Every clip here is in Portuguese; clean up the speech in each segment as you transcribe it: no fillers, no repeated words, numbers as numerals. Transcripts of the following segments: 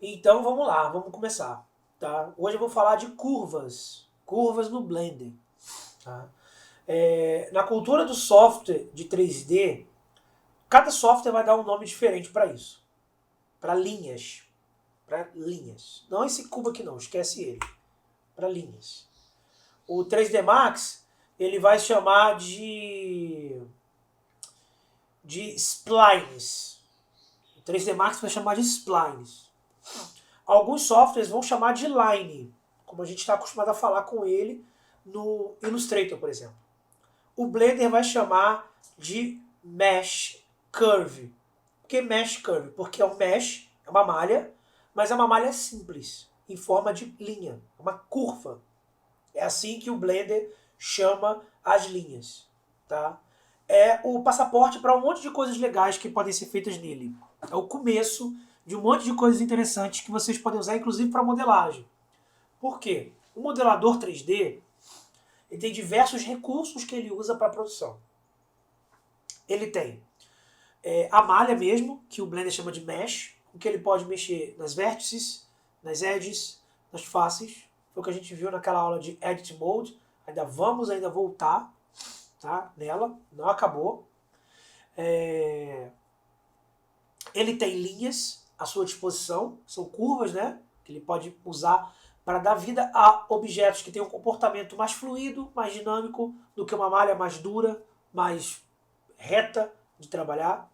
Então vamos lá, vamos começar. Tá? Hoje eu vou falar de curvas no Blender. Tá? Na cultura do software de 3D, cada software vai dar um nome diferente para isso. Para linhas. Para linhas. Não esse cubo aqui não, esquece ele. Para linhas. O 3D Max, ele vai chamar de splines. O 3D Max vai chamar de splines. Alguns softwares vão chamar de line, como a gente está acostumado a falar com ele no Illustrator, por exemplo. O Blender vai chamar de Mesh Curve. Por que Mesh Curve? Porque é um mesh, é uma malha, mas é uma malha simples, em forma de linha, uma curva. É assim que o Blender chama as linhas. Tá? É o passaporte para um monte de coisas legais que podem ser feitas nele. É o começo de um monte de coisas interessantes que vocês podem usar, inclusive para modelagem. Por quê? O modelador 3D ele tem diversos recursos que ele usa para produção. Ele tem a malha mesmo, que o Blender chama de mesh, com que ele pode mexer nas vértices, nas edges, nas faces. Foi o que a gente viu naquela aula de Edit Mode. Ainda voltar, tá, nela, não acabou. Ele tem linhas à sua disposição, são curvas, né, que ele pode usar para dar vida a objetos que têm um comportamento mais fluido, mais dinâmico do que uma malha mais dura, mais reta de trabalhar.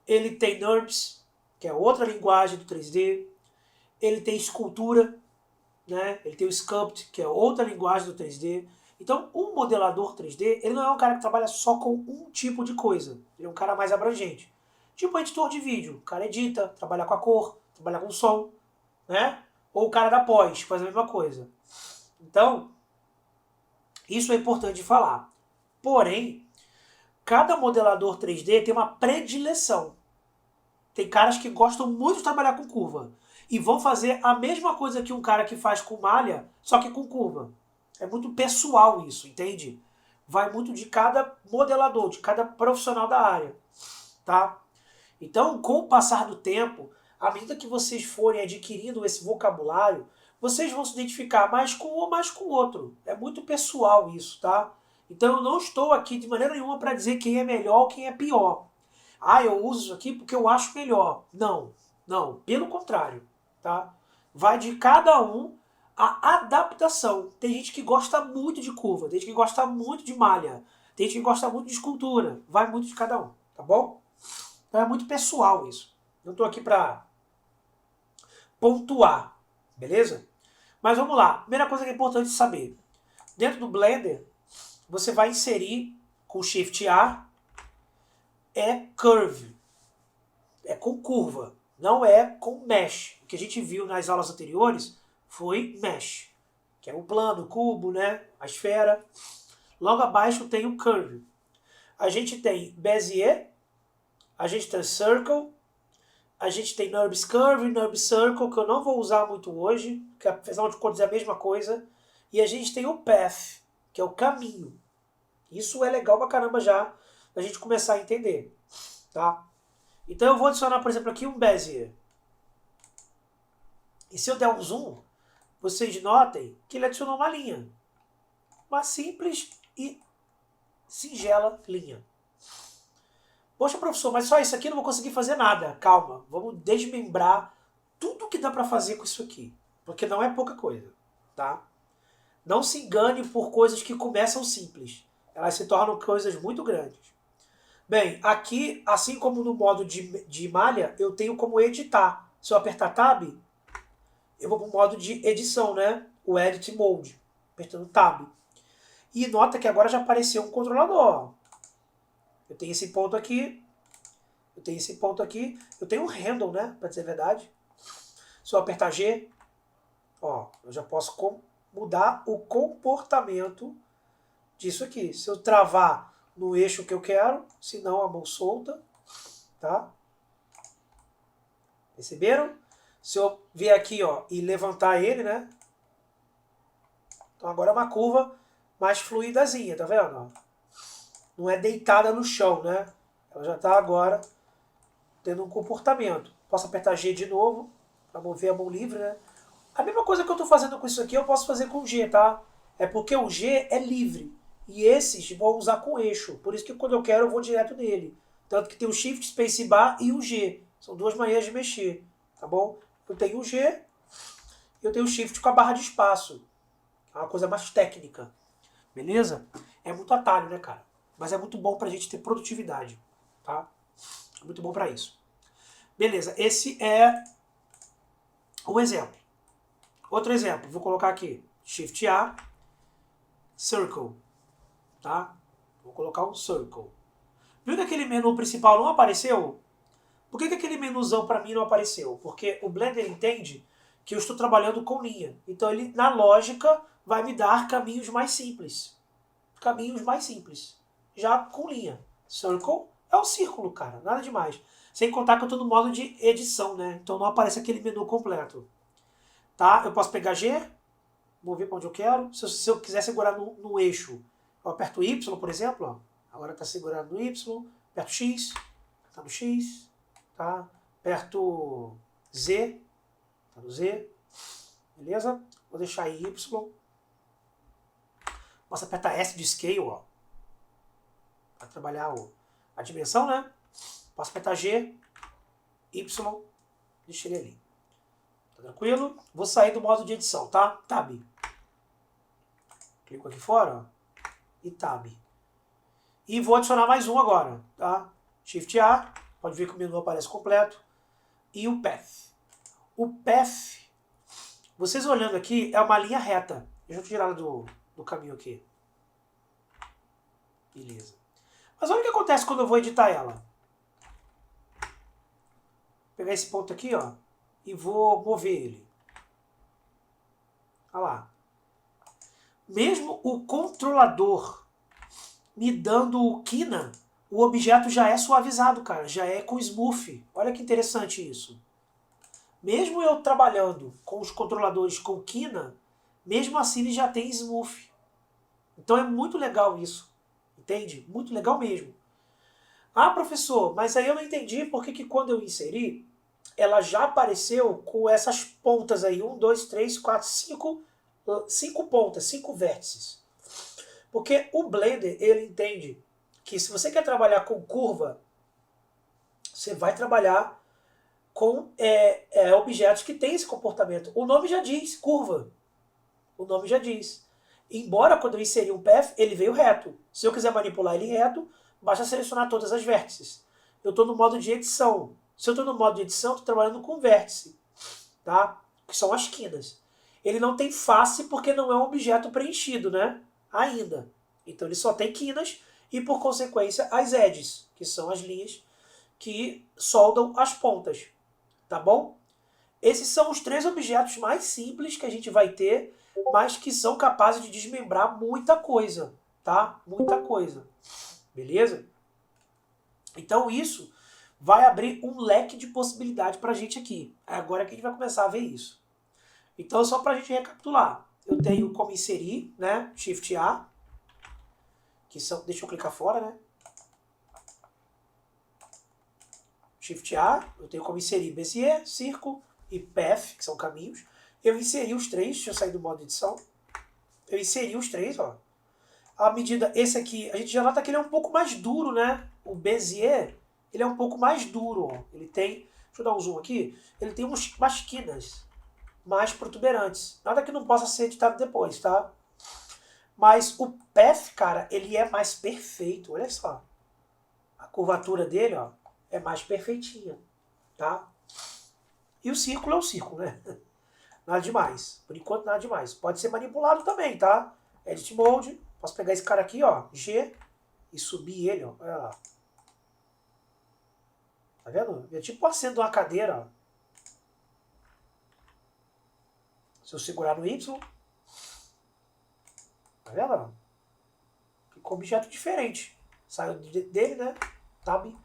Ele tem NURBS, que é outra linguagem do 3D. Ele tem escultura, né? Ele tem o Sculpt, que é outra linguagem do 3D. Então, um modelador 3D, ele não é um cara que trabalha só com um tipo de coisa. Ele é um cara mais abrangente. Tipo um editor de vídeo. O cara edita, trabalha com a cor, trabalha com o som, né? Ou o cara da pós, faz a mesma coisa. Então, isso é importante de falar. Porém, cada modelador 3D tem uma predileção. Tem caras que gostam muito de trabalhar com curva e vão fazer a mesma coisa que um cara que faz com malha, só que com curva. É muito pessoal isso, entende? Vai muito de cada modelador, de cada profissional da área, tá? Então, com o passar do tempo, à medida que vocês forem adquirindo esse vocabulário, vocês vão se identificar mais com um ou mais com o outro. É muito pessoal isso, tá? Então, eu não estou aqui de maneira nenhuma para dizer quem é melhor ou quem é pior. Ah, eu uso isso aqui porque eu acho melhor. Não, não, pelo contrário, tá? Vai de cada um a adaptação. Tem gente que gosta muito de curva, tem gente que gosta muito de malha, tem gente que gosta muito de escultura. Vai muito de cada um, tá bom? Então é muito pessoal isso. Não estou aqui para pontuar, beleza? Mas vamos lá. Primeira coisa que é importante saber. Dentro do Blender, você vai inserir com o Shift A curve. É com curva, não é com mesh. O que a gente viu nas aulas anteriores foi mesh, que é o plano, o cubo, né? A esfera. Logo abaixo tem o curve. A gente tem Bezier, a gente tem Circle, a gente tem NURBS Curve, NURBS Circle, que eu não vou usar muito hoje, porque apesar de contas é a mesma coisa. E a gente tem o Path, que é o caminho. Isso é legal pra caramba já, da gente começar a entender, tá? Então eu vou adicionar, por exemplo, aqui um Bezier. E se eu der um zoom, vocês notem que ele adicionou uma linha. Uma simples e singela linha. Poxa, professor, mas só isso aqui eu não vou conseguir fazer nada. Calma, vamos desmembrar tudo que dá para fazer com isso aqui. Porque não é pouca coisa, tá? Não se engane por coisas que começam simples. Elas se tornam coisas muito grandes. Bem, aqui, assim como no modo de malha, eu tenho como editar. Se eu apertar Tab, eu vou para o modo de edição, né? O Edit Mode, apertando Tab. E nota que agora já apareceu um controlador. Eu tenho esse ponto aqui, eu tenho esse ponto aqui, eu tenho um handle, né? Para dizer a verdade. Se eu apertar G, ó, eu já posso mudar o comportamento disso aqui. Se eu travar no eixo que eu quero, se não a mão solta, tá? Perceberam? Se eu vier aqui, ó, e levantar ele, né? Então agora é uma curva mais fluidazinha, tá vendo? Não é deitada no chão, né? Ela já está agora tendo um comportamento. Posso apertar G de novo, para mover a mão livre, né? A mesma coisa que eu estou fazendo com isso aqui, eu posso fazer com o G, tá? É porque o G é livre. E esses vou usar com eixo. Por isso que quando eu quero, eu vou direto nele. Tanto que tem o Shift, Space Bar e o G. São duas maneiras de mexer, tá bom? Eu tenho o G e eu tenho o Shift com a barra de espaço. É uma coisa mais técnica. Beleza? É muito atalho, né, cara? Mas é muito bom pra gente ter produtividade, tá? É muito bom pra isso. Beleza, esse é um exemplo. Outro exemplo, vou colocar aqui. Shift A, Circle, tá? Vou colocar um Circle. Viu que aquele menu principal não apareceu? Por que aquele menuzão para mim não apareceu? Porque o Blender entende que eu estou trabalhando com linha. Então ele, na lógica, vai me dar caminhos mais simples. Caminhos mais simples. Já com linha. Circle é um círculo, cara. Nada demais. Sem contar que eu estou no modo de edição, né? Então não aparece aquele menu completo. Tá? Eu posso pegar G, mover para onde eu quero. Se eu quiser segurar no eixo, eu aperto Y, por exemplo. Ó. Agora está segurando no Y. Aperto X. Está no X. Tá? Aperto Z. Está no Z. Beleza? Vou deixar em Y. Posso apertar S de Scale, ó. Para trabalhar a dimensão, né? Posso apertar G, Y. Deixa ele ali. Tá tranquilo? Vou sair do modo de edição, tá? Tab. Clico aqui fora, ó, e Tab. E vou adicionar mais um agora, tá? Shift A, pode ver que o menu aparece completo. E o Path. O Path, vocês olhando aqui, é uma linha reta. Deixa eu tirar do caminho aqui. Beleza. Mas olha o que acontece quando eu vou editar ela. Vou pegar esse ponto aqui, ó, e vou mover ele. Olha lá. Mesmo o controlador me dando quina, o objeto já é suavizado, cara. Já é com smooth. Olha que interessante isso. Mesmo eu trabalhando com os controladores com quina, mesmo assim ele já tem smooth. Então é muito legal isso. Entende? Muito legal mesmo. Ah, professor, mas aí eu não entendi por que quando eu inseri, ela já apareceu com essas pontas aí. 1, 2, 3, 4, 5 pontas, 5 vértices. Porque o Blender, ele entende que se você quer trabalhar com curva, você vai trabalhar com objetos que têm esse comportamento. O nome já diz, curva. O nome já diz. Embora quando eu inseri um path, ele veio reto. Se eu quiser manipular ele reto, basta selecionar todas as vértices. Eu estou no modo de edição. Se eu estou no modo de edição, estou trabalhando com vértice, tá? Que são as quinas. Ele não tem face porque não é um objeto preenchido, né? Ainda. Então ele só tem quinas e, por consequência, as edges, que são as linhas que soldam as pontas. Tá bom? Esses são os 3 objetos mais simples que a gente vai ter, mas que são capazes de desmembrar muita coisa, tá? Muita coisa. Beleza? Então isso vai abrir um leque de possibilidade pra gente aqui. É agora que a gente vai começar a ver isso. Então, só pra gente recapitular. Eu tenho como inserir, né? Shift A. Que são, deixa eu clicar fora, né? Shift A, eu tenho como inserir Bezier, Círculo e Path, que são caminhos. Eu inseri os 3, deixa eu sair do modo edição. Eu inseri os 3, ó. À medida, esse aqui, a gente já nota que ele é um pouco mais duro, né? O Bezier, ele é um pouco mais duro, ó. Ele tem, deixa eu dar um zoom aqui, ele tem umas quinas mais protuberantes. Nada que não possa ser editado depois, tá? Mas o Path, cara, ele é mais perfeito, olha só. A curvatura dele, ó, é mais perfeitinha, tá? E o círculo é o círculo, né? Nada demais. Por enquanto, nada demais. Pode ser manipulado também, tá? Edit Mode. Posso pegar esse cara aqui, ó, G, e subir ele, ó. Olha lá. Tá vendo? É tipo o assento de uma cadeira, ó. Se eu segurar no Y, tá vendo? Ó? Ficou um objeto diferente. Saiu dele, né? Tab.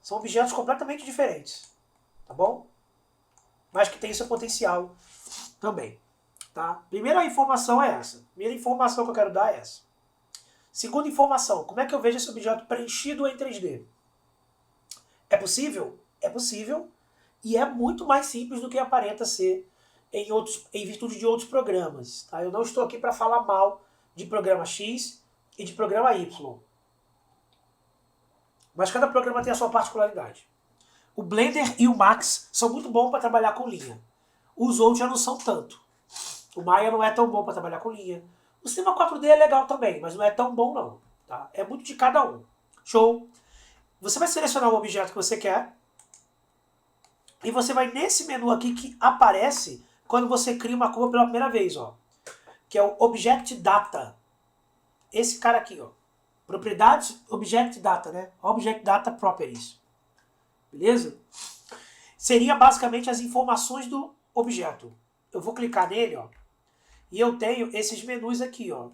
São objetos completamente diferentes. Tá bom? Mas que tem seu potencial também. Tá? Primeira informação é essa. Primeira informação que eu quero dar é essa. Segunda informação. Como é que eu vejo esse objeto preenchido em 3D? É possível? É possível E é muito mais simples do que aparenta ser em virtude de outros programas. Tá? Eu não estou aqui para falar mal de programa X e de programa Y. Mas cada programa tem a sua particularidade. O Blender e o Max são muito bons para trabalhar com linha. Os outros já não são tanto. O Maya não é tão bom para trabalhar com linha. O Cinema 4D é legal também, mas não é tão bom não. Tá? É muito de cada um. Show? Você vai selecionar o objeto que você quer. E você vai nesse menu aqui que aparece quando você cria uma curva pela primeira vez. Ó, que é o Object Data. Esse cara aqui. Ó, propriedades Object Data, né? Object Data Properties. Beleza? Seria basicamente as informações do objeto. Eu vou clicar nele, ó, e eu tenho esses menus aqui, ó,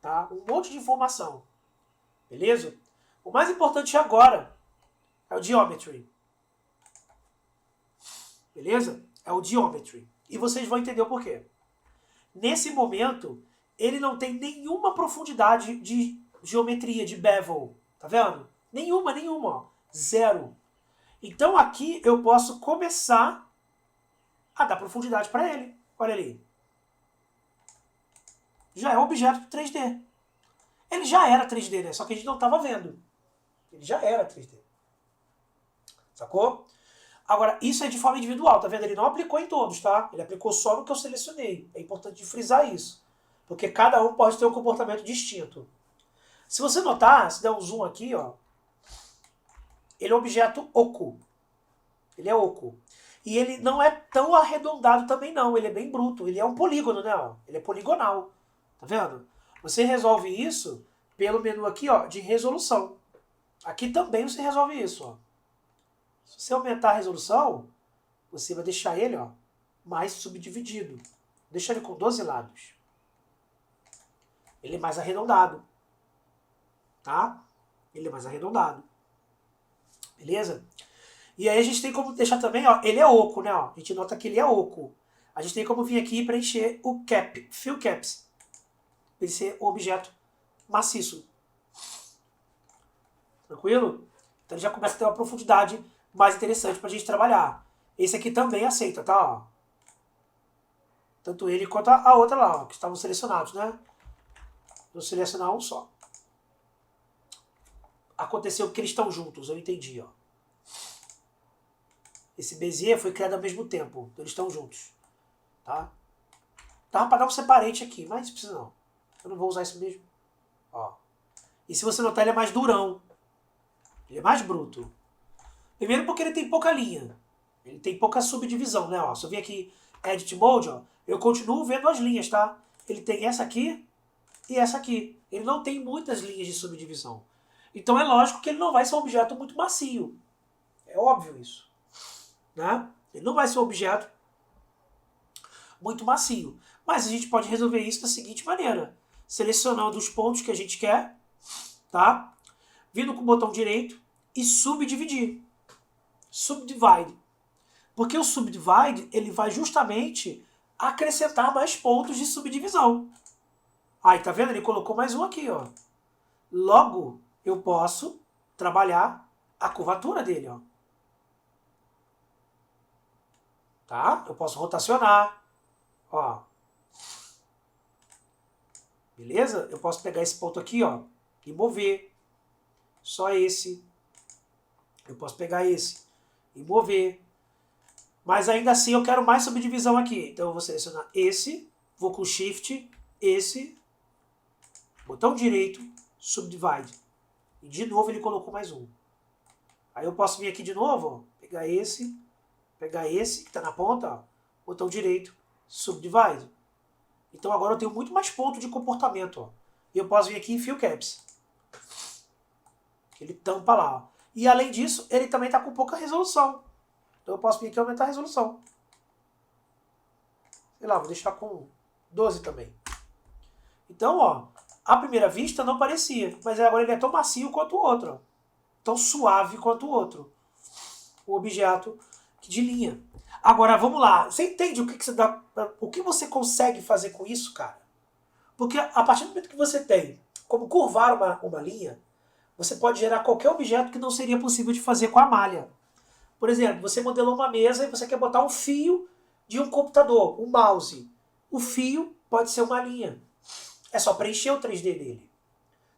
tá? Um monte de informação. Beleza? O mais importante agora é o Geometry. Beleza? É o Geometry. E vocês vão entender o porquê. Nesse momento, ele não tem nenhuma profundidade de geometria, de bevel. Tá vendo? Nenhuma, ó. Zero. Então aqui eu posso começar a dar profundidade para ele. Olha ali. Já é um objeto 3D. Ele já era 3D, né? Só que a gente não estava vendo. Ele já era 3D. Sacou? Agora, isso é de forma individual, tá vendo? Ele não aplicou em todos, tá? Ele aplicou só no que eu selecionei. É importante frisar isso. Porque cada um pode ter um comportamento distinto. Se você notar, se der um zoom aqui, ó, ele é um objeto oco. Ele é oco. E ele não é tão arredondado também não. Ele é bem bruto. Ele é um polígono, né? Ó. Ele é poligonal. Tá vendo? Você resolve isso pelo menu aqui, ó, de resolução. Aqui também você resolve isso, ó. Se você aumentar a resolução, você vai deixar ele, ó, mais subdividido. Deixa ele com 12 lados. Ele é mais arredondado. Tá? Ele é mais arredondado. Beleza? E aí a gente tem como deixar também, ó, ele é oco, né? Ó, a gente nota que ele é oco. A gente tem como vir aqui e preencher o cap, fill caps. Ele ser um objeto maciço. Tranquilo? Então ele já começa a ter uma profundidade mais interessante pra gente trabalhar. Esse aqui também aceita, tá? Ó. Tanto ele quanto a outra lá, ó, que estavam selecionados, né? Vou selecionar um só. Aconteceu que eles estão juntos, eu entendi, ó. Esse Bezier foi criado ao mesmo tempo, então eles estão juntos, tá? Dá pra dar um separate aqui, mas não precisa não. Eu não vou usar isso mesmo. Ó. E se você notar, ele é mais durão. Ele é mais bruto. Primeiro porque ele tem pouca linha. Ele tem pouca subdivisão, né? Ó, se eu vir aqui Edit Mode, ó, eu continuo vendo as linhas, tá? Ele tem essa aqui e essa aqui. Ele não tem muitas linhas de subdivisão. Então é lógico que ele não vai ser um objeto muito macio. É óbvio isso. Né? Ele não vai ser um objeto muito macio. Mas a gente pode resolver isso da seguinte maneira. Selecionando os pontos que a gente quer, tá? Vindo com o botão direito e subdividir. Subdivide. Porque o subdivide, ele vai justamente acrescentar mais pontos de subdivisão. Aí, tá vendo? Ele colocou mais um aqui, ó. Logo, eu posso trabalhar a curvatura dele, ó. Tá? Eu posso rotacionar, ó. Beleza? Eu posso pegar esse ponto aqui, ó, e mover. Só esse. Eu posso pegar esse e mover. Mas ainda assim eu quero mais subdivisão aqui. Então eu vou selecionar esse, vou com Shift, esse, botão direito, Subdivide. E de novo ele colocou mais um. Aí eu posso vir aqui de novo, ó, pegar esse que está na ponta, ó, botão direito, Subdivide. Então agora eu tenho muito mais ponto de comportamento. Ó. E eu posso vir aqui em Fill Caps. Ele tampa lá. Ó. E além disso, ele também está com pouca resolução. Então eu posso vir aqui e aumentar a resolução. Sei lá, vou deixar com 12 também. Então, ó, à primeira vista não parecia. Mas agora ele é tão macio quanto o outro. Ó. Tão suave quanto o outro. O objeto de linha. Agora, vamos lá. Você entende o que você dá, o que você consegue fazer com isso, cara? Porque a partir do momento que você tem como curvar uma linha, você pode gerar qualquer objeto que não seria possível de fazer com a malha. Por exemplo, você modelou uma mesa e você quer botar um fio de um computador, um mouse. O fio pode ser uma linha. É só preencher o 3D dele.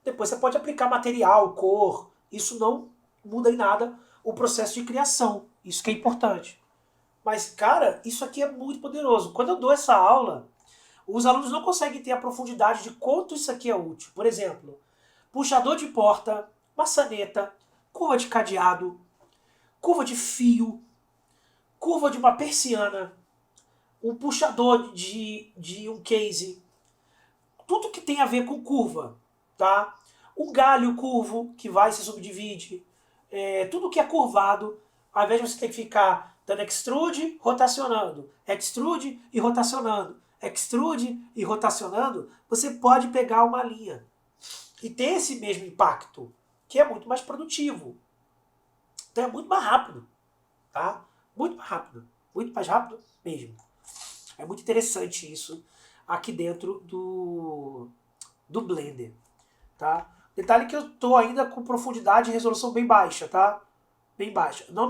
Depois você pode aplicar material, cor. Isso não muda em nada o processo de criação. Isso que é importante. Mas, cara, isso aqui é muito poderoso. Quando eu dou essa aula, os alunos não conseguem ter a profundidade de quanto isso aqui é útil. Por exemplo, puxador de porta, maçaneta, curva de cadeado, curva de fio, curva de uma persiana, um puxador de um case, tudo que tem a ver com curva, tá? Um galho curvo que vai se subdivide, tudo que é curvado, ao invés de você ter que ficar dando extrude, rotacionando, extrude e rotacionando, extrude e rotacionando, você pode pegar uma linha e ter esse mesmo impacto, que é muito mais produtivo. Então é muito mais rápido, tá? Muito mais rápido mesmo. É muito interessante isso aqui dentro do Blender, tá? Detalhe que eu tô ainda com profundidade e resolução bem baixa, tá? Bem baixa. Eu não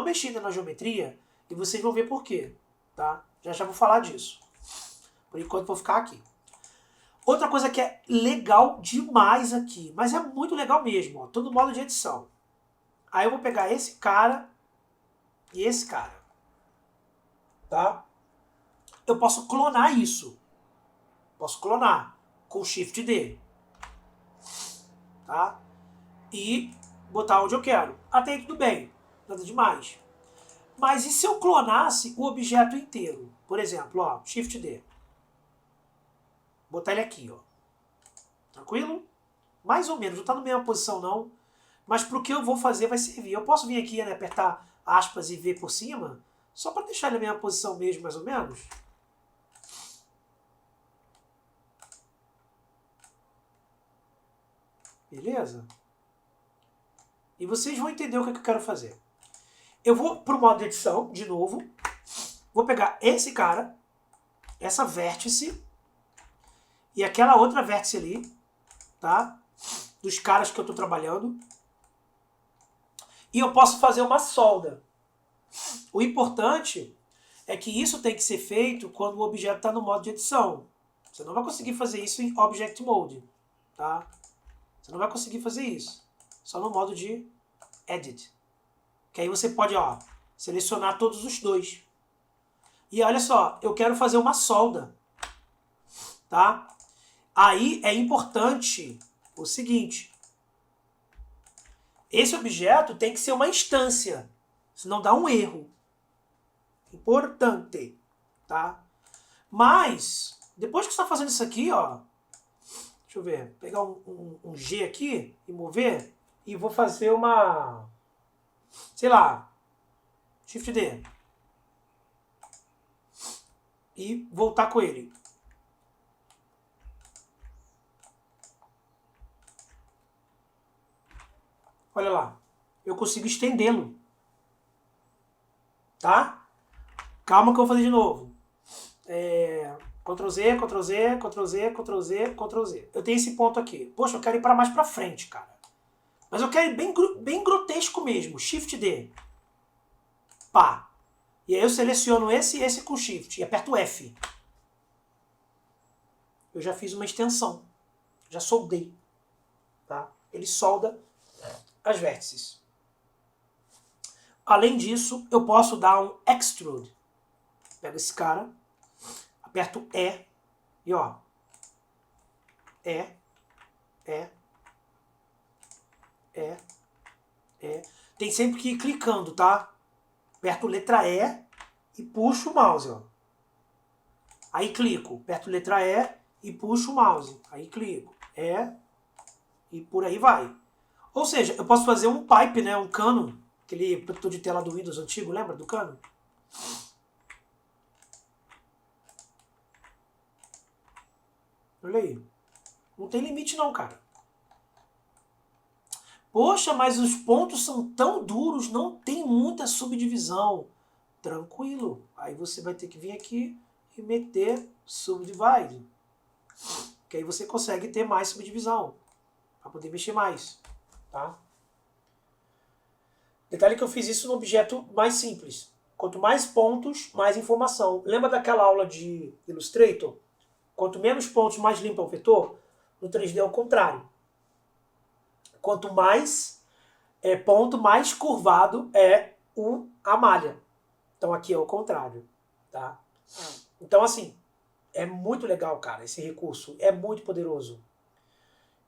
mexi ainda na geometria e vocês vão ver por quê, tá? Já vou falar disso. Por enquanto vou ficar aqui. Outra coisa que é legal demais aqui, mas é muito legal mesmo, ó, tô no modo de edição. Aí eu vou pegar esse cara e esse cara, tá? Eu posso clonar isso. Posso clonar com Shift D, tá? E botar onde eu quero. Até aí tudo bem, nada demais. Mas e se eu clonasse o objeto inteiro? Por exemplo, ó, Shift D. Botar ele aqui, ó. Tranquilo? Mais ou menos, não está na mesma posição não, mas para o que eu vou fazer vai servir. Eu posso vir aqui, né, apertar aspas e ver por cima, só para deixar ele na mesma posição mesmo, mais ou menos. Beleza? E vocês vão entender o que eu quero fazer. Eu vou para o modo de edição, de novo. Vou pegar esse cara, essa vértice, e aquela outra vértice ali, tá? Dos caras que eu estou trabalhando. E eu posso fazer uma solda. O importante é que isso tem que ser feito quando o objeto está no modo de edição. Você não vai conseguir fazer isso em Object Mode, tá? Você não vai conseguir fazer isso. Só no modo de Edit. Que aí você pode, ó, selecionar todos os dois. E olha só, eu quero fazer uma solda, tá? Aí é importante o seguinte. Esse objeto tem que ser uma instância, senão dá um erro. Importante, tá? Mas, depois que você está fazendo isso aqui, ó, deixa eu ver, pegar um G aqui e mover, e vou fazer uma, sei lá, Shift D. E voltar com ele. Olha lá, eu consigo estendê-lo. Tá? Calma que eu vou fazer de novo. Ctrl Z, Ctrl Z, Ctrl Z, Ctrl Z, Ctrl Z. Eu tenho esse ponto aqui. Poxa, eu quero ir para mais para frente, cara. Mas eu quero ir bem grotesco mesmo. Shift D. Pá. E aí eu seleciono esse e esse com Shift. E aperto F. Eu já fiz uma extensão. Já soldei. Tá? Ele solda as vértices. Além disso, eu posso dar um Extrude. Pego esse cara, aperto E e ó. Tem sempre que ir clicando, tá? Aperto letra E e puxo o mouse, ó. Aí clico, aperto letra E e puxo o mouse. Aí clico, e por aí vai. Ou seja, eu posso fazer um pipe, né, um cano, aquele protetor de tela do Windows antigo, lembra do cano? Olha aí. Não tem limite não, cara. Poxa, mas os pontos são tão duros, não tem muita subdivisão. Tranquilo. Aí você vai ter que vir aqui e meter Subdivide. Que aí você consegue ter mais subdivisão. Para poder mexer mais. Tá? Detalhe que eu fiz isso no objeto mais simples. Quanto mais pontos, mais informação. Lembra daquela aula de Illustrator? Quanto menos pontos, mais limpo é o vetor. No 3D é o contrário. Quanto mais ponto, mais curvado é a malha. Então aqui é o contrário. Tá? Então assim, é muito legal, cara, esse recurso. É muito poderoso.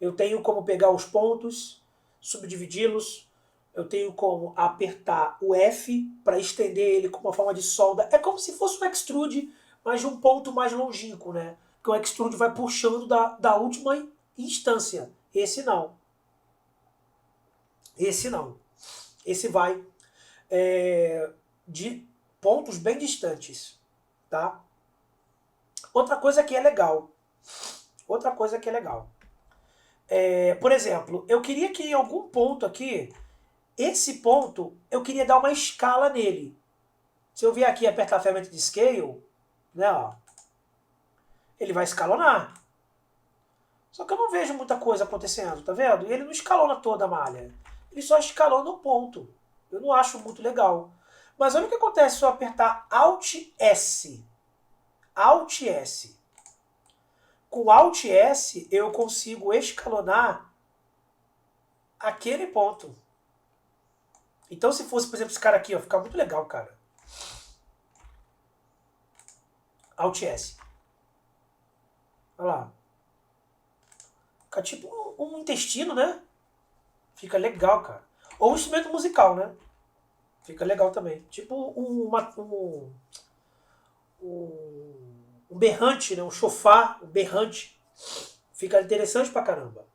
Eu tenho como pegar os pontos, subdividi-los. Eu tenho como apertar o F para estender ele com uma forma de solda. É como se fosse um extrude, mas de um ponto mais longínquo, né? Porque o extrude vai puxando da última instância. Esse não. Esse não. Esse vai de pontos bem distantes, tá? Outra coisa que é legal. Por exemplo, eu queria que em algum ponto aqui, esse ponto, eu queria dar uma escala nele. Se eu vier aqui e apertar a ferramenta de Scale, né, ó, ele vai escalonar. Só que eu não vejo muita coisa acontecendo, tá vendo? E ele não escalona toda a malha. Ele só escalona o ponto. Eu não acho muito legal. Mas olha o que acontece se eu apertar Alt S. Alt S. Com Alt S eu consigo escalonar aquele ponto. Então se fosse, por exemplo, esse cara aqui, ó, fica muito legal, cara. Alt S. Olha lá. Fica tipo um intestino, né? Fica legal, cara. Ou um instrumento musical, né? Fica legal também. Tipo um berrante, né? Um chofar, um berrante. Fica interessante pra caramba.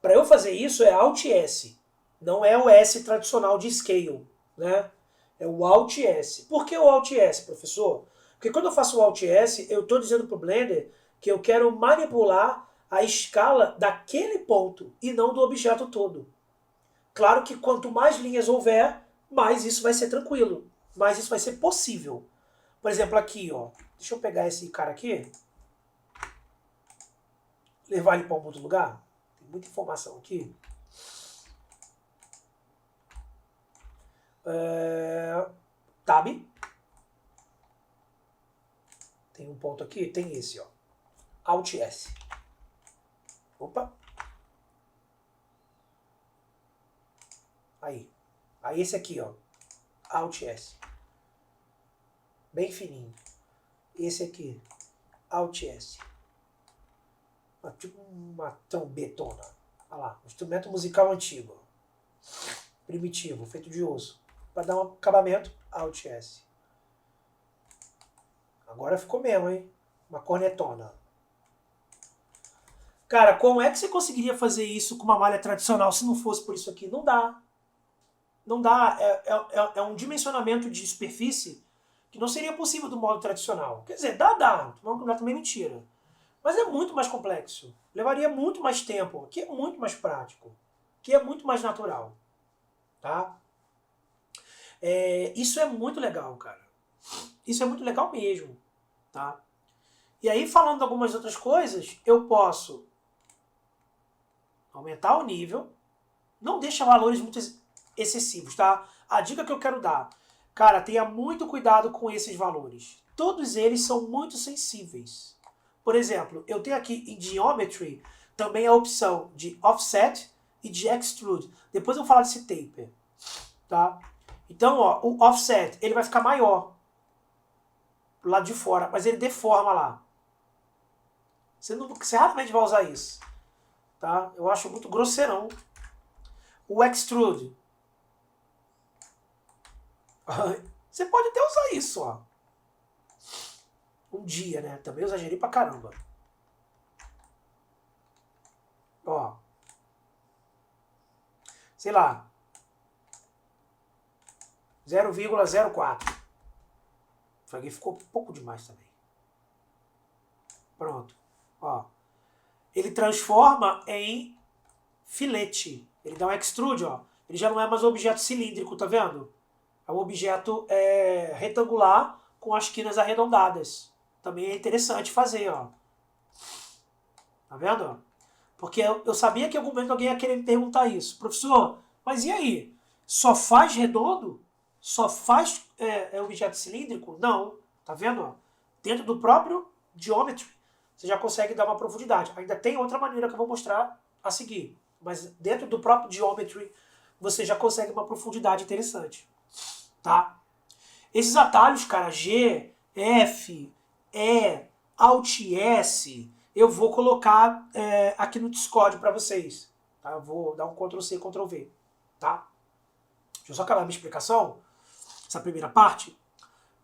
Para eu fazer isso é Alt S. Não é o S tradicional de Scale, né? É o Alt S. Por que o Alt S, professor? Porque quando eu faço o Alt S, eu estou dizendo para o Blender que eu quero manipular a escala daquele ponto e não do objeto todo. Claro que quanto mais linhas houver, mais isso vai ser tranquilo, mais isso vai ser possível. Por exemplo, aqui, ó, deixa eu pegar esse cara aqui, levar ele para um outro lugar. Tem muita informação aqui. Tab. Tem um ponto aqui, tem esse, ó. Alt S. Opa. Aí. Aí esse aqui, ó. Alt S. Bem fininho. Esse aqui. Alt S. Tipo uma trombetona. Olha lá. Um instrumento musical antigo. Primitivo, feito de osso. Para dar um acabamento, Alt S. Agora ficou mesmo, hein? Uma cornetona. Cara, como é que você conseguiria fazer isso com uma malha tradicional se não fosse por isso aqui? Não dá. Não dá. É um dimensionamento de superfície que não seria possível do modo tradicional. Quer dizer, dá. Não é também mentira. Mas é muito mais complexo. Levaria muito mais tempo. Aqui é muito mais prático. Aqui é muito mais natural. Tá? Isso é muito legal, cara. Isso é muito legal mesmo. Tá? E aí, falando de algumas outras coisas, eu posso aumentar o nível. Não deixa valores muito excessivos, tá? A dica que eu quero dar, cara, tenha muito cuidado com esses valores. Todos eles são muito sensíveis. Por exemplo, eu tenho aqui em Geometry também a opção de Offset e de Extrude. Depois eu vou falar desse taper, tá? Então, ó, o Offset, ele vai ficar maior do lado de fora, mas ele deforma lá. Você raramente vai usar isso, tá? Eu acho muito grosseirão. O Extrude, você pode até usar isso, ó. Um dia, né? Também exagerei pra caramba. Ó. Sei lá. 0,04. Isso aqui ficou pouco demais também. Pronto. Ó. Ele transforma em filete. Ele dá um extrude, ó. Ele já não é mais um objeto cilíndrico, tá vendo? É um objeto retangular com as quinas arredondadas. Também é interessante fazer, ó. Tá vendo? Porque eu sabia que em algum momento alguém ia querer me perguntar isso. Professor, mas e aí? Só faz redondo? Só faz objeto cilíndrico? Não. Tá vendo? Ó? Dentro do próprio Geometry, você já consegue dar uma profundidade. Ainda tem outra maneira que eu vou mostrar a seguir. Mas dentro do próprio Geometry, você já consegue uma profundidade interessante. Tá? Esses atalhos, cara, G, F, E, Alt S, eu vou colocar aqui no Discord para vocês. Tá? Eu vou dar um Ctrl C, Ctrl V. Tá? Deixa eu só acabar a minha explicação, essa primeira parte,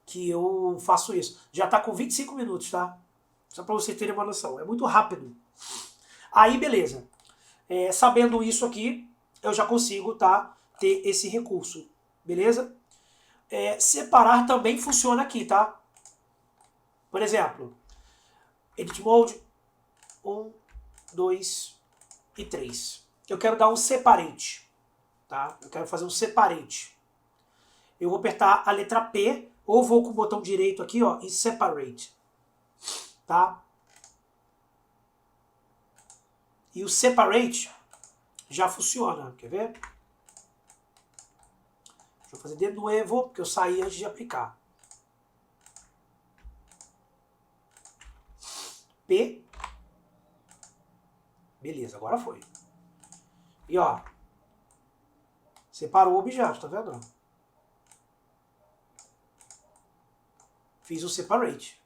que eu faço isso. Já tá com 25 minutos, tá? Só para vocês terem uma noção. É muito rápido. Aí, beleza. Sabendo isso aqui, eu já consigo, tá, ter esse recurso. Beleza? Separar também funciona aqui, tá? Por exemplo, Edit Mode 1, 2 e 3. Eu quero dar um separate. Tá? Eu quero fazer um separate. Eu vou apertar a letra P, ou vou com o botão direito aqui, ó, e separate. Tá? E o separate já funciona. Quer ver? Deixa eu fazer de novo, porque eu saí antes de aplicar. P. Beleza, agora foi. E ó, separou o objeto, tá vendo? Fiz o separate.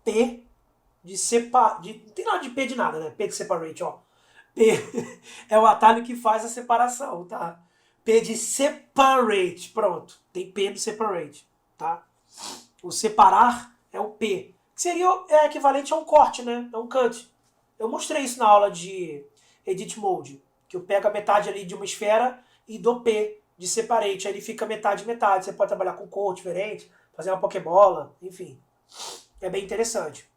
P de separate. Não tem nada de P de nada, né? P de separate, ó. P é o atalho que faz a separação, tá? P de separate. Pronto. Tem P no separate, tá? O separar é o P. Que seria equivalente a um corte, né? É um cut. Eu mostrei isso na aula de Edit Mode. Que eu pego a metade ali de uma esfera e dou P de separate. Aí ele fica metade, metade. Você pode trabalhar com cor diferente, fazer uma pokebola, enfim. É bem interessante.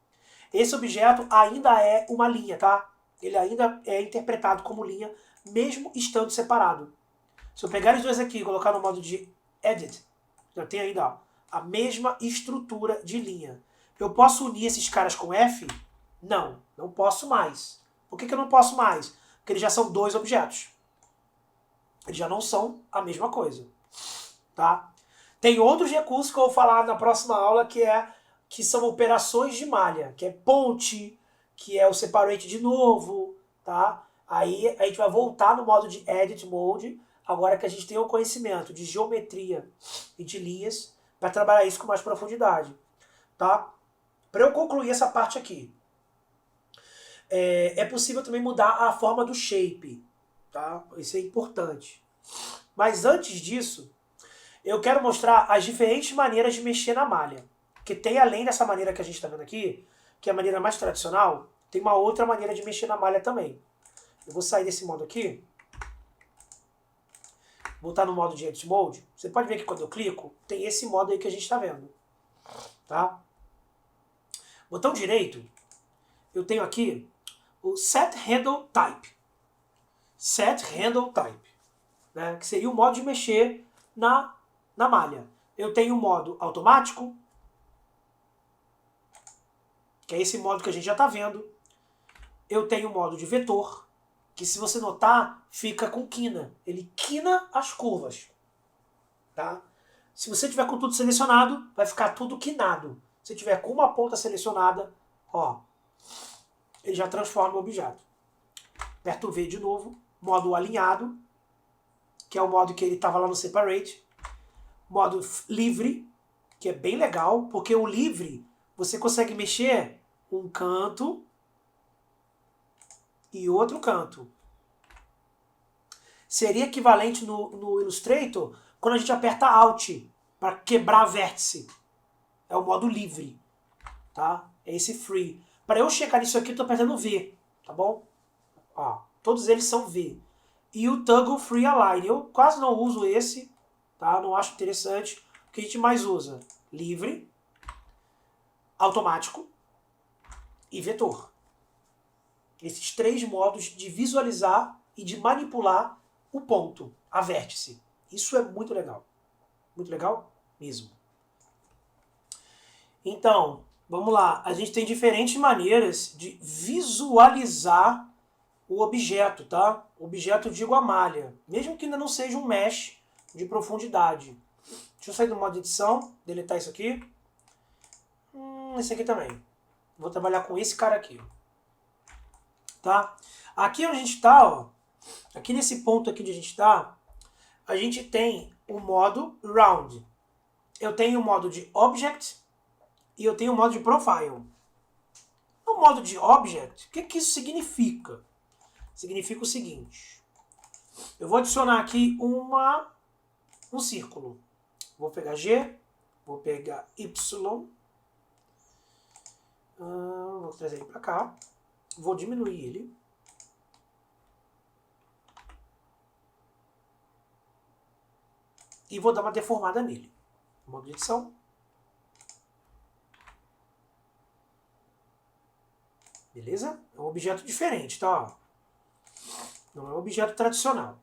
Esse objeto ainda é uma linha, tá? Ele ainda é interpretado como linha, mesmo estando separado. Se eu pegar os dois aqui e colocar no modo de Edit, já tem ainda ó, a mesma estrutura de linha. Eu posso unir esses caras com F? Não, não posso mais. Por que eu não posso mais? Porque eles já são dois objetos. Eles já não são a mesma coisa. Tá? Tem outros recursos que eu vou falar na próxima aula que são operações de malha, que é ponte, que é o separate de novo, tá? Aí a gente vai voltar no modo de Edit Mode, agora que a gente tem o conhecimento de geometria e de linhas, para trabalhar isso com mais profundidade, tá? Para eu concluir essa parte aqui, é possível também mudar a forma do shape, tá? Isso é importante. Mas antes disso, eu quero mostrar as diferentes maneiras de mexer na malha. Que tem, além dessa maneira que a gente está vendo aqui, que é a maneira mais tradicional, tem uma outra maneira de mexer na malha também. Eu vou sair desse modo aqui, voltar no modo de Edit Mode. Você pode ver que quando eu clico, tem esse modo aí que a gente está vendo. Tá? Botão direito, eu tenho aqui o Set Handle Type. Set Handle Type. Né? Que seria o modo de mexer na malha. Eu tenho o modo automático, que é esse modo que a gente já está vendo. Eu tenho o modo de vetor, que se você notar, fica com quina. Ele quina as curvas. Tá? Se você tiver com tudo selecionado, vai ficar tudo quinado. Se tiver com uma ponta selecionada, ó, ele já transforma o objeto. Aperto o V de novo, modo alinhado, que é o modo que ele estava lá no Separate. Modo livre, que é bem legal, porque o livre você consegue mexer um canto e outro canto. Seria equivalente no Illustrator quando a gente aperta Alt para quebrar vértice. É o modo livre. Tá? É esse free. Para eu chegar nisso aqui, eu estou apertando V. Tá bom? Ó, todos eles são V. E o Toggle Free Align. Eu quase não uso esse. Tá? Não acho interessante. O que a gente mais usa? Livre, automático e vetor. Esses três modos de visualizar e de manipular o ponto, a vértice. Isso é muito legal. Muito legal mesmo. Então, vamos lá. A gente tem diferentes maneiras de visualizar o objeto, tá? O objeto, eu digo a malha. Mesmo que ainda não seja um mesh, de profundidade. Deixa eu sair do modo de edição, deletar isso aqui. Esse aqui também. Vou trabalhar com esse cara aqui. Tá? Aqui onde a gente está, ó, aqui nesse ponto aqui onde a gente está, a gente tem o modo Round. Eu tenho o modo de Object e eu tenho o modo de Profile. No modo de Object, o que isso significa? Significa o seguinte. Eu vou adicionar aqui um círculo. Vou pegar G, vou pegar Y, vou trazer ele para cá, vou diminuir ele. E vou dar uma deformada nele. Modo de edição. Beleza? É um objeto diferente, tá? Não é um objeto tradicional.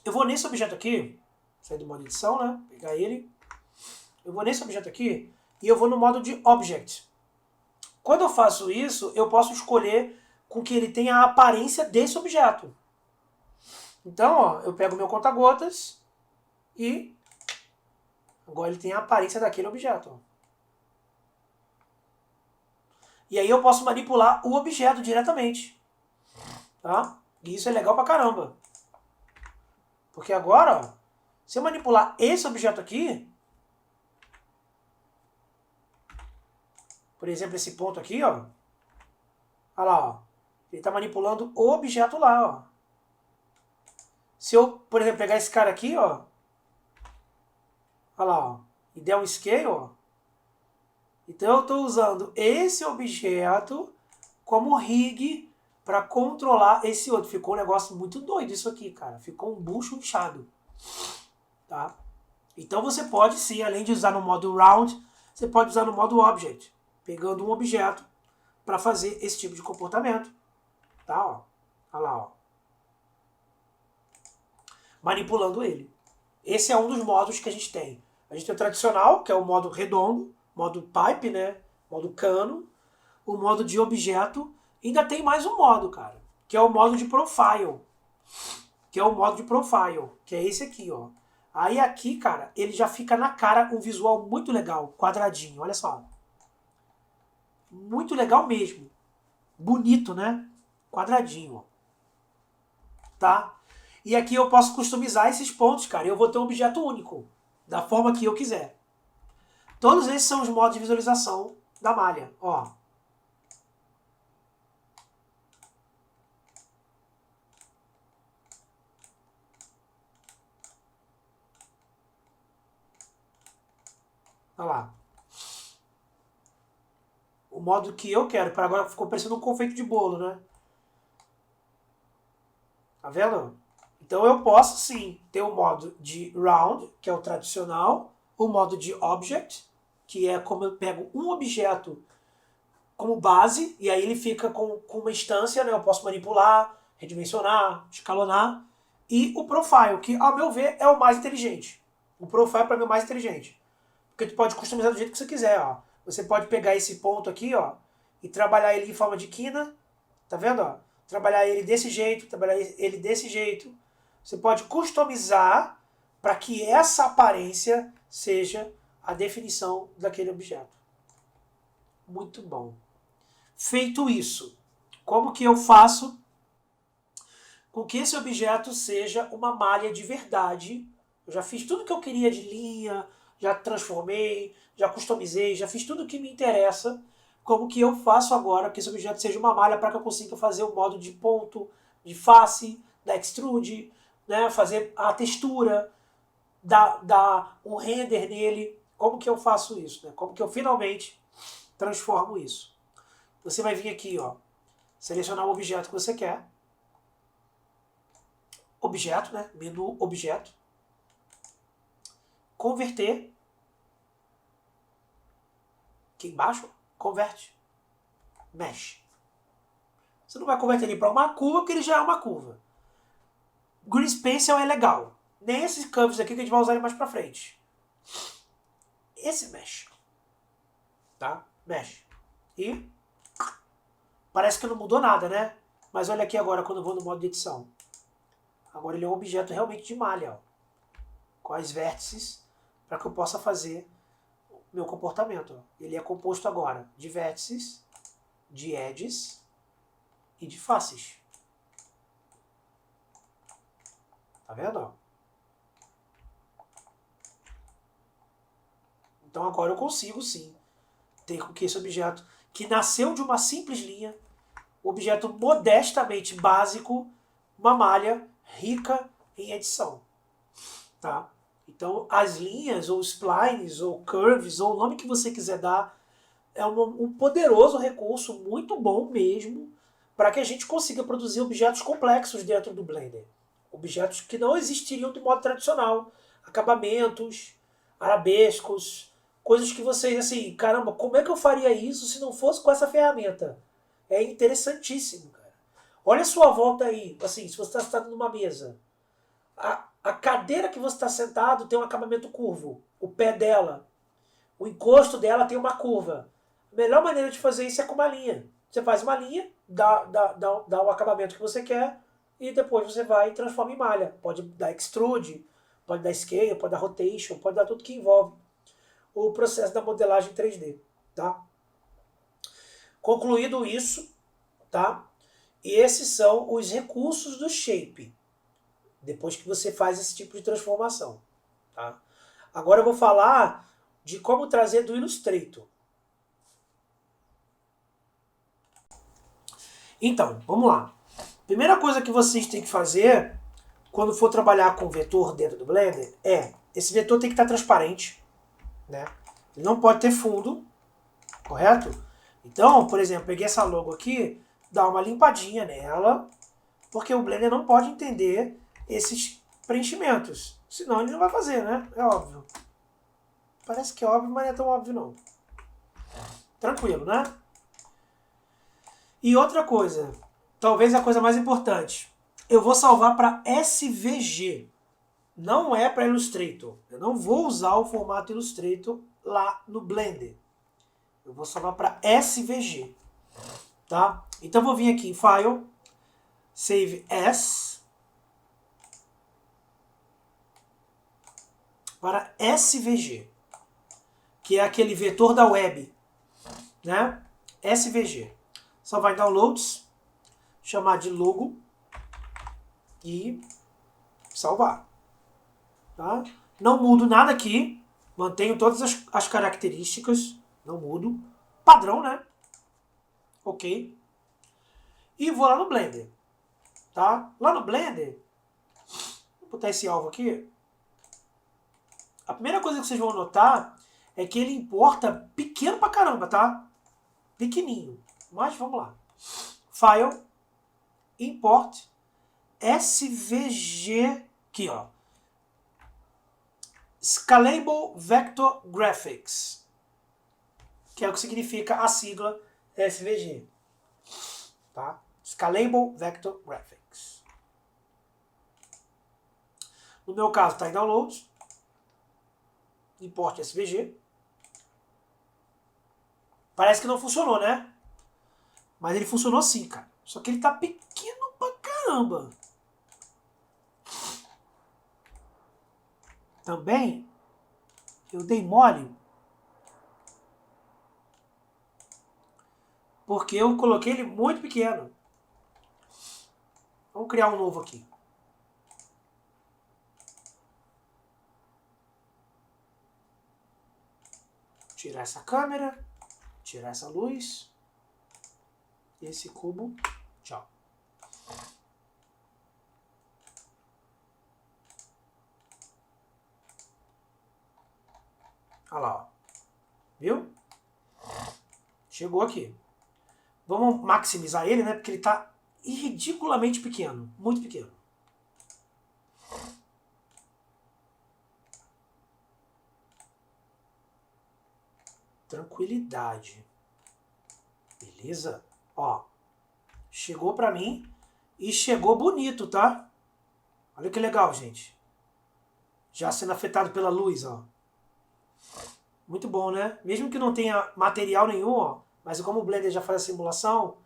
Eu vou nesse objeto aqui, sair do modo de edição, né? Pegar ele. Eu vou nesse objeto aqui e eu vou no modo de Object. Quando eu faço isso, eu posso escolher com que ele tenha a aparência desse objeto. Então, ó, eu pego meu conta-gotas e agora ele tem a aparência daquele objeto. Ó. E aí eu posso manipular o objeto diretamente. Tá? E isso é legal pra caramba. Porque agora, ó, se eu manipular esse objeto aqui, por exemplo, esse ponto aqui, ó, olha lá, ó, ele está manipulando o objeto lá. Ó. Se eu, por exemplo, pegar esse cara aqui, ó, olha lá, ó, e der um scale, ó, então eu estou usando esse objeto como rig para controlar esse outro. Ficou um negócio muito doido isso aqui, cara. Ficou um bucho inchado. Tá? Então você pode sim, além de usar no modo Round, você pode usar no modo Object, pegando um objeto para fazer esse tipo de comportamento. Tá? Ó. Olha lá, ó. Manipulando ele. Esse é um dos modos que a gente tem. A gente tem o tradicional, que é o modo redondo, modo pipe, né? Modo cano, o modo de objeto. Ainda tem mais um modo, cara, que é o modo de profile. Que é o modo de profile, que é esse aqui, ó. Aí aqui, cara, ele já fica na cara um visual muito legal, quadradinho, olha só. Muito legal mesmo. Bonito, né? Quadradinho, ó. Tá? E aqui eu posso customizar esses pontos, cara. Eu vou ter um objeto único, da forma que eu quiser. Todos esses são os modos de visualização da malha, ó. Olha lá. O modo que eu quero. Para agora ficou parecendo um confeito de bolo, né? Tá vendo? Então eu posso sim ter o modo de Round, que é o tradicional. O modo de Object, que é como eu pego um objeto como base. E aí ele fica com uma instância, né? Eu posso manipular, redimensionar, escalonar. E o Profile, que ao meu ver é o mais inteligente. O Profile para mim é o mais inteligente. Porque tu pode customizar do jeito que você quiser, ó. Você pode pegar esse ponto aqui, ó, e trabalhar ele em forma de quina, tá vendo, ó? Trabalhar ele desse jeito, trabalhar ele desse jeito. Você pode customizar para que essa aparência seja a definição daquele objeto. Muito bom. Feito isso, como que eu faço com que esse objeto seja uma malha de verdade? Eu já fiz tudo que eu queria de linha, já transformei, já customizei, já fiz tudo o que me interessa. Como que eu faço agora que esse objeto seja uma malha para que eu consiga fazer o modo de ponto, de face, da extrude, né? Fazer a textura, dar um render nele. Como que eu faço isso? Né? Como que eu finalmente transformo isso? Você vai vir aqui, ó, selecionar o objeto que você quer. Objeto, né? Menu objeto. Converter. Aqui embaixo, converte. Mesh. Você não vai converter ele para uma curva, porque ele já é uma curva. Green Pencil é legal. Nem esses curves aqui que a gente vai usar ele mais para frente. Esse mesh. Tá? Mesh. E parece que não mudou nada, né? Mas olha aqui agora quando eu vou no modo de edição. Agora ele é um objeto realmente de malha, ó. quais vértices, para que eu possa fazer o meu comportamento. Ele é composto agora de vértices, de edges e de faces. Tá vendo? Então agora eu consigo sim ter com que esse objeto, que nasceu de uma simples linha, um objeto modestamente básico, uma malha rica em edição. Tá? Então as linhas, ou splines, ou curves, ou o nome que você quiser dar, é um poderoso recurso, muito bom mesmo, para que a gente consiga produzir objetos complexos dentro do Blender. Objetos que não existiriam do modo tradicional. Acabamentos, arabescos, coisas que vocês, assim, caramba, como é que eu faria isso se não fosse com essa ferramenta? É interessantíssimo, cara. Olha a sua volta aí, assim, se você está sentado numa mesa. A cadeira que você está sentado tem um acabamento curvo. O pé dela, o encosto dela tem uma curva. A melhor maneira de fazer isso é com uma linha. Você faz uma linha, dá o acabamento que você quer e depois você vai e transforma em malha. Pode dar extrude, pode dar scale, pode dar rotation, pode dar tudo que envolve o processo da modelagem 3D. Tá? Concluído isso, tá? E esses são os recursos do Shape, depois que você faz esse tipo de transformação. Tá? Agora eu vou falar de como trazer do Illustrator. Então, vamos lá. Primeira coisa que vocês têm que fazer quando for trabalhar com vetor dentro do Blender é, esse vetor tem que estar transparente, né? Ele não pode ter fundo, correto? Então, por exemplo, peguei essa logo aqui, dá uma limpadinha nela, porque o Blender não pode entender esses preenchimentos. Senão ele não vai fazer, né? É óbvio. Parece que é óbvio, mas não é tão óbvio não. Tranquilo, né? E outra coisa, talvez a coisa mais importante, eu vou salvar para SVG, não é para Illustrator. Eu não vou usar o formato Illustrator lá no Blender. Eu vou salvar para SVG, tá? Então eu vou vir aqui em File, Save As, para SVG, que é aquele vetor da web, né? SVG. Só vai em Downloads, chamar de logo e salvar. Tá? Não mudo nada aqui, mantenho todas as características, não mudo. Padrão, né? Ok. E vou lá no Blender. Tá? Lá no Blender, vou botar esse alvo aqui. A primeira coisa que vocês vão notar é que ele importa pequeno pra caramba, tá? Pequenininho. Mas vamos lá. File, Import, SVG, aqui ó. Scalable Vector Graphics, que é o que significa a sigla SVG. Tá? Scalable Vector Graphics. No meu caso está em Downloads. Import SVG. Parece que não funcionou, né? Mas ele funcionou sim, cara. Só que ele tá pequeno pra caramba. Também, eu dei mole porque eu coloquei ele muito pequeno. Vamos criar um novo aqui. Tirar essa câmera, tirar essa luz, esse cubo, tchau. Olha lá, ó. Viu? Chegou aqui. Vamos maximizar ele, né? Porque ele está ridiculamente pequeno. Muito pequeno. Tranquilidade. Beleza? Ó. Chegou pra mim e chegou bonito, tá? Olha que legal, gente. Já sendo afetado pela luz, ó. Muito bom, né? Mesmo que não tenha material nenhum, ó. Mas como o Blender já faz a simulação,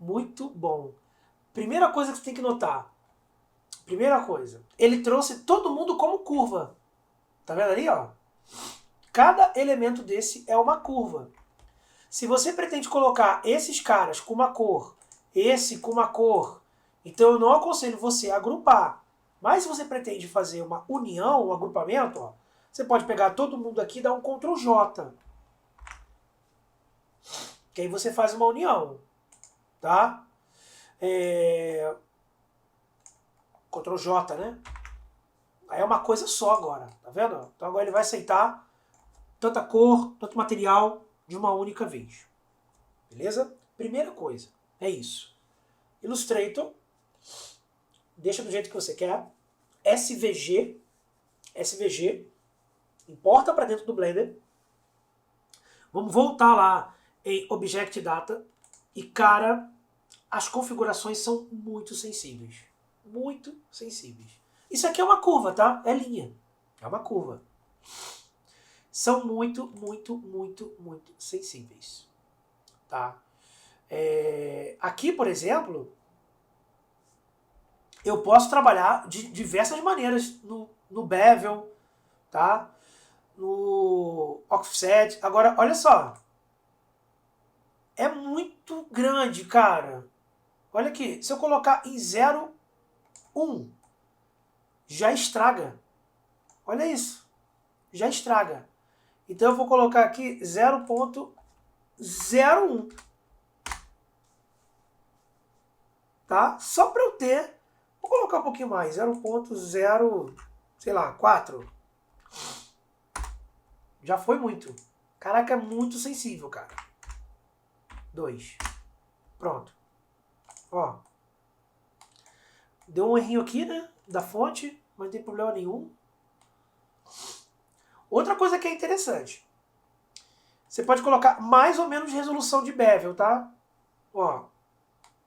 muito bom. Primeira coisa que você tem que notar. Primeira coisa. Ele trouxe todo mundo como curva. Tá vendo ali, ó? Cada elemento desse é uma curva. Se você pretende colocar esses caras com uma cor, esse com uma cor, então eu não aconselho você a agrupar. Mas se você pretende fazer uma união, um agrupamento, ó, você pode pegar todo mundo aqui e dar um Ctrl J. Que aí você faz uma união. Tá? Ctrl J, né? Aí é uma coisa só agora, tá vendo? Então agora ele vai aceitar tanta cor, tanto material de uma única vez. Beleza? Primeira coisa, é isso. Illustrator, deixa do jeito que você quer. SVG, importa para dentro do Blender. Vamos voltar lá em Object Data. E, cara, as configurações são muito sensíveis. Muito sensíveis. Isso aqui é uma curva, tá? É linha. É uma curva. São muito, muito, muito, muito sensíveis. Tá? Aqui, por exemplo, eu posso trabalhar de diversas maneiras no bevel, tá? No offset. Agora, olha só. É muito grande, cara. Olha aqui. Se eu colocar em 0,1, já estraga. Olha isso. Já estraga. Então eu vou colocar aqui 0,01. Tá? Só para eu ter. Vou colocar um pouquinho mais. 0,0, sei lá, 4. Já foi muito. Caraca, é muito sensível, cara. 2. Pronto. Ó. Deu um errinho aqui, né? Da fonte, mas não tem problema nenhum. Outra coisa que é interessante. Você pode colocar mais ou menos resolução de bevel, tá? Ó.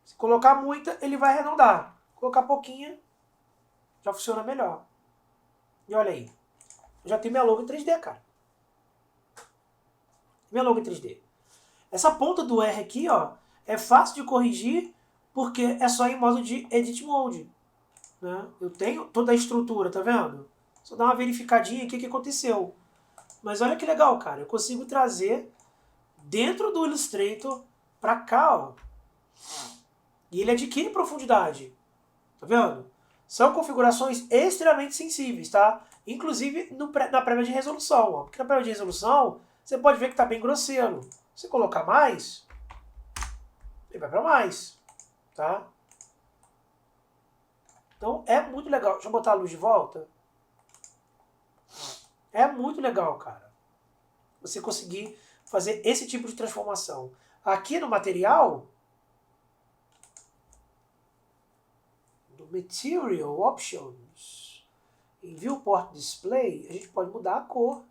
Se colocar muita, ele vai arredondar. Colocar pouquinha, já funciona melhor. E olha aí. Eu já tenho minha logo em 3D, cara. Minha logo em 3D. Essa ponta do R aqui, ó, é fácil de corrigir porque é só em modo de Edit Mode. Né? Eu tenho toda a estrutura, tá vendo? Só dar uma verificadinha aqui o que aconteceu. Mas olha que legal, cara. Eu consigo trazer dentro do Illustrator pra cá, ó. E ele adquire profundidade. Tá vendo? São configurações extremamente sensíveis, tá? Inclusive na prévia de resolução. Ó. Porque na prévia de resolução, você pode ver que tá bem grosseiro. Se você colocar mais, ele vai para mais, tá? Então é muito legal. Deixa eu botar a luz de volta. É muito legal, cara. Você conseguir fazer esse tipo de transformação. Aqui no material, do Material Options, em Viewport Display, a gente pode mudar a cor.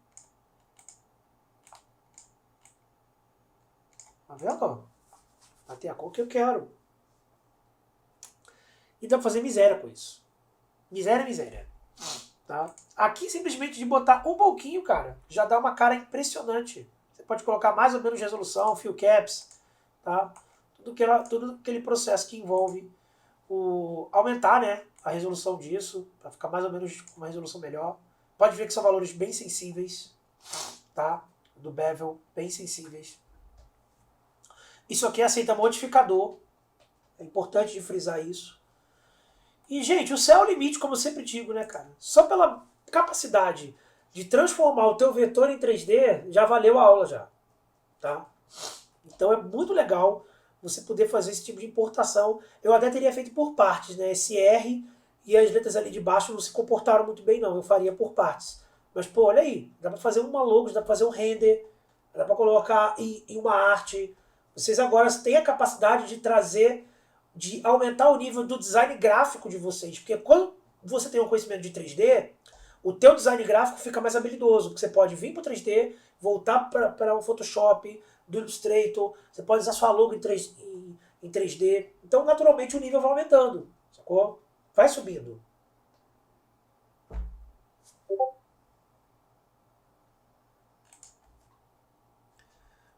Tá vendo? Vai ter a cor que eu quero. E dá pra fazer miséria com isso. Miséria, miséria. Tá? Aqui, simplesmente de botar um pouquinho, cara, já dá uma cara impressionante. Você pode colocar mais ou menos resolução, fill caps, tá? Tudo aquele processo que envolve aumentar, né, a resolução disso, para ficar mais ou menos uma resolução melhor. Pode ver que são valores bem sensíveis, tá? Do bevel, bem sensíveis. Isso aqui aceita modificador. É importante de frisar isso. E, gente, o céu é o limite, como eu sempre digo, né, cara? Só pela capacidade de transformar o teu vetor em 3D, já valeu a aula já, tá? Então é muito legal você poder fazer esse tipo de importação. Eu até teria feito por partes, né? Esse R e as letras ali de baixo não se comportaram muito bem, não. Eu faria por partes. Mas, pô, olha aí. Dá pra fazer uma logo, dá pra fazer um render, dá pra colocar em uma arte. Vocês agora têm a capacidade de trazer, de aumentar o nível do design gráfico de vocês. Porque quando você tem um conhecimento de 3D, o teu design gráfico fica mais habilidoso. Porque você pode vir para o 3D, voltar para o Photoshop, do Illustrator, você pode usar sua logo em 3D. Então, naturalmente, o nível vai aumentando. Sacou? Vai subindo.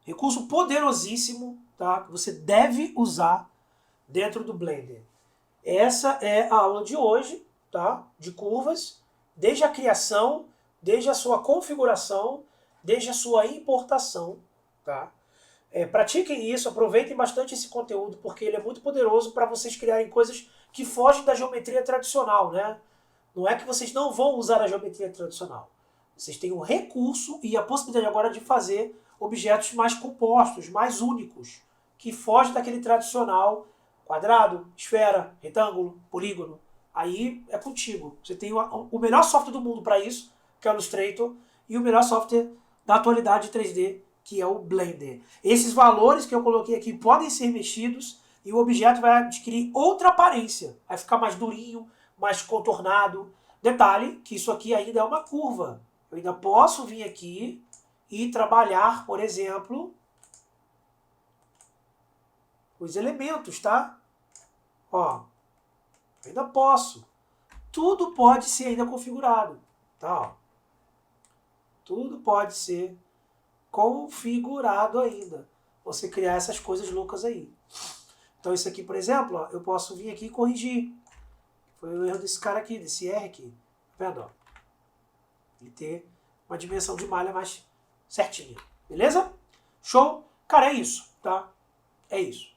Recurso poderosíssimo, tá? Que você deve usar dentro do Blender. Essa é a aula de hoje, tá? De curvas, desde a criação, desde a sua configuração, desde a sua importação, tá? Pratiquem isso, aproveitem bastante esse conteúdo, porque ele é muito poderoso para vocês criarem coisas que fogem da geometria tradicional, né? Não é que vocês não vão usar a geometria tradicional. Vocês têm o recurso e a possibilidade agora de fazer objetos mais compostos, mais únicos, que fogem daquele tradicional quadrado, esfera, retângulo, polígono. Aí é contigo. Você tem o melhor software do mundo para isso, que é o Illustrator, e o melhor software da atualidade de 3D, que é o Blender. Esses valores que eu coloquei aqui podem ser mexidos e o objeto vai adquirir outra aparência. Vai ficar mais durinho, mais contornado. Detalhe que isso aqui ainda é uma curva. Eu ainda posso vir aqui e trabalhar, por exemplo, os elementos, tá? Ó, eu ainda posso. Tudo pode ser ainda configurado, tá? Ó. Tudo pode ser configurado ainda. Você criar essas coisas loucas aí. Então isso aqui, por exemplo, ó, eu posso vir aqui e corrigir. Foi o erro desse cara aqui, desse R aqui. Tá vendo? Ó? E ter uma dimensão de malha mais certinha. Beleza? Show? Cara, é isso, tá? É isso.